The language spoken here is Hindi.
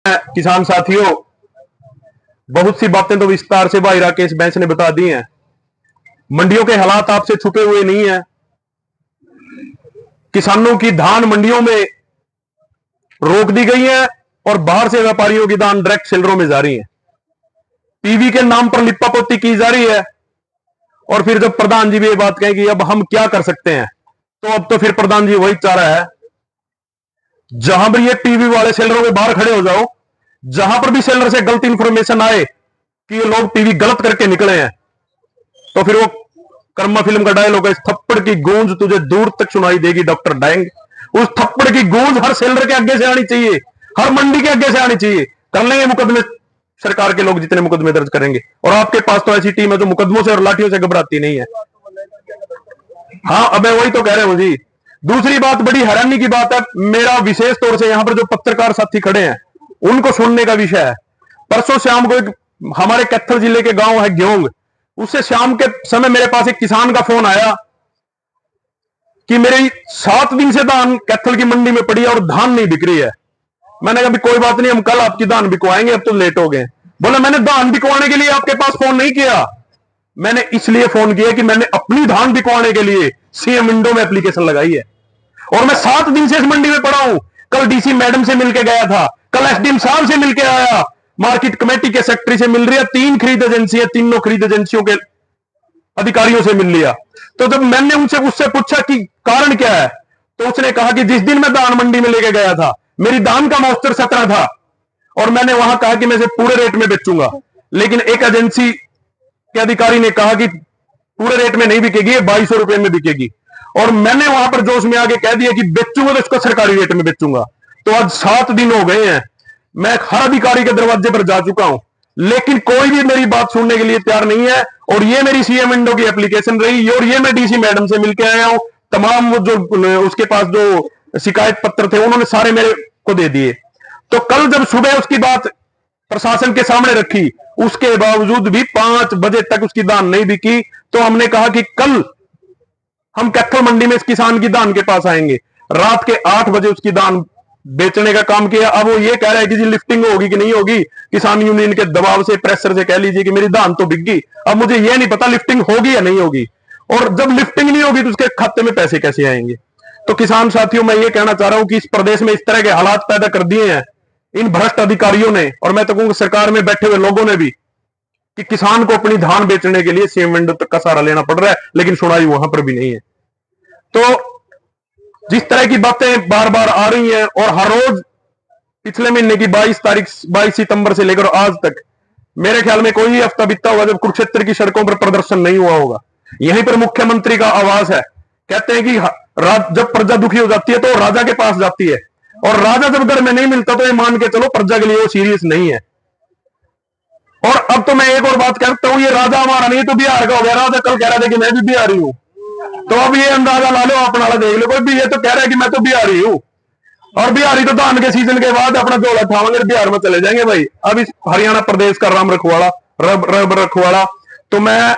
किसान साथियों, बहुत सी बातें तो विस्तार से भाई राकेश बैंस ने बता दी हैं। मंडियों के हालात आपसे छुपे हुए नहीं है। किसानों की धान मंडियों में रोक दी गई है और बाहर से व्यापारियों की धान डायरेक्ट सेलरों में जा रही है। पीवी के नाम पर लिप्पापोती की जा रही है। और फिर जब प्रधान जी भी ये बात कहें कि अब हम क्या कर सकते हैं, तो अब तो फिर प्रधान जी वही चाह रहा है, जहां पर ये पीवी वाले सेलरों के बाहर खड़े हो जाओ, जहां पर भी सेलर से गलत इंफॉर्मेशन आए कि ये लोग पीवी गलत करके निकले हैं, तो फिर वो कर्मा फिल्म का डायलॉग है, इस थप्पड़ की गूंज तुझे दूर तक सुनाई देगी डॉक्टर डायंग। उस थप्पड़ की गूंज हर सेलर के आगे से आनी चाहिए, हर मंडी के आगे से आनी चाहिए। कर लेंगे मुकदमे सरकार के लोग, जितने मुकदमे दर्ज करेंगे। और आपके पास तो ऐसी टीम है जो मुकदमों से और लाठियों से घबराती नहीं है। हाँ, अब मैं वही तो कह रहे हूं जी। दूसरी बात, बड़ी हैरानी की बात है, मेरा विशेष तौर से यहां पर जो पत्रकार साथी खड़े हैं उनको सुनने का विषय है। परसों शाम को एक हमारे कैथल जिले के गांव है ग्योंग, उससे शाम के समय मेरे पास एक किसान का फोन आया कि मेरी 7 दिन से धान कैथल की मंडी में पड़ी है और धान नहीं बिक रही है। मैंने कहा कोई बात नहीं, हम कल आपकी धान बिकवाएंगे, अब तो लेट हो गए। बोला मैंने धान बिकवाने के लिए आपके पास फोन नहीं किया, मैंने इसलिए फोन किया कि मैंने अपनी धान बिकवाने के लिए सीएम विंडो में एप्लीकेशन लगाई है और मैं 7 दिन से इस मंडी में पड़ा हूं। कल डीसी मैडम से मिलकर गया था, कल एसडीएम साहब से मिलकर आया, मार्केट कमेटी के सेक्रेटरी से मिल रही है, 3 खरीद एजेंसी है, तीनों खरीद एजेंसियों के अधिकारियों से मिल लिया। तो जब मैंने उनसे उससे पूछा कि कारण क्या है, तो उसने कहा कि जिस दिन मैं धान मंडी में लेके गया था, मेरी धान का मॉइस्चर 17 था और मैंने वहां कहा कि मैं इसे पूरे रेट में बेचूंगा, लेकिन एक एजेंसी के अधिकारी ने कहा कि पूरे रेट में नहीं बिकेगी, 2200 रुपए में बिकेगी। और मैंने वहां पर जोश में आके कह दिया कि बेचूंगा तो इसको सरकारी रेट में बेचूंगा। तो आज 7 दिन हो गए हैं, मैं हर अधिकारी के दरवाजे पर जा चुका हूं, लेकिन कोई भी मेरी बात सुनने के लिए तैयार नहीं है। और ये मेरी सीएम विंडो की एप्लीकेशन रही और ये मैं डीसी मैडम से मिलकर आया हूं। तमाम जो उसके पास जो शिकायत पत्र थे उन्होंने सारे मेरे को दे दिए। तो कल जब सुबह उसकी बात प्रशासन के सामने रखी, उसके बावजूद भी 5 बजे तक उसकी धान नहीं बिकी। तो हमने कहा कि कल हम कैथल मंडी में इस किसान की धान के पास आएंगे। रात के 8 बजे उसकी धान बेचने का काम किया। अब वो ये कह रहा है कि जी लिफ्टिंग होगी कि नहीं होगी, किसान यूनियन के दबाव से, प्रेशर से कह लीजिए कि मेरी धान तो बिक गई। अब मुझे ये नहीं पता लिफ्टिंग होगी या नहीं होगी, और जब लिफ्टिंग नहीं होगी तो उसके खाते में पैसे कैसे आएंगे। तो किसान साथियों, मैं ये कहना चाह रहा हूं कि इस प्रदेश में इस तरह के हालात पैदा कर दिए हैं इन भ्रष्ट अधिकारियों ने, और मैं तो कहूंगा सरकार में बैठे हुए लोगों ने भी, कि किसान को अपनी धान बेचने के लिए सीएम विंडो तक का सहारा लेना पड़ रहा है, लेकिन सुनाई वहां पर भी नहीं है। तो जिस तरह की बातें बार बार आ रही हैं, और हर रोज पिछले महीने की 22 सितंबर से लेकर आज तक मेरे ख्याल में कोई हफ्ता बीता होगा जब कुरुक्षेत्र की सड़कों पर प्रदर्शन नहीं हुआ होगा। यहीं पर मुख्यमंत्री का आवास है। कहते हैं कि जब प्रजा दुखी हो जाती है तो राजा के पास जाती है, और राजा जब घर में नहीं मिलता तो ये मान के चलो प्रजा के लिए वो सीरियस नहीं है। और अब तो मैं एक और बात कहता हूं, ये राजा हमारा नहीं तो बिहार का हो गया। राजा कल कह रहा था कि मैं भी बिहारी हूं, तो अब ये अंदाजा ला लो, अपना देख लो। कोई भी ये तो कह रहा है कि मैं तो बिहारी हूं, और बिहारी तो धान के सीजन के बाद अपना झोला उठावेंगे, बिहार में चले जाएंगे भाई। अब इस हरियाणा प्रदेश का राम रखवाड़ा, रब रखवाड़ा। तो मैं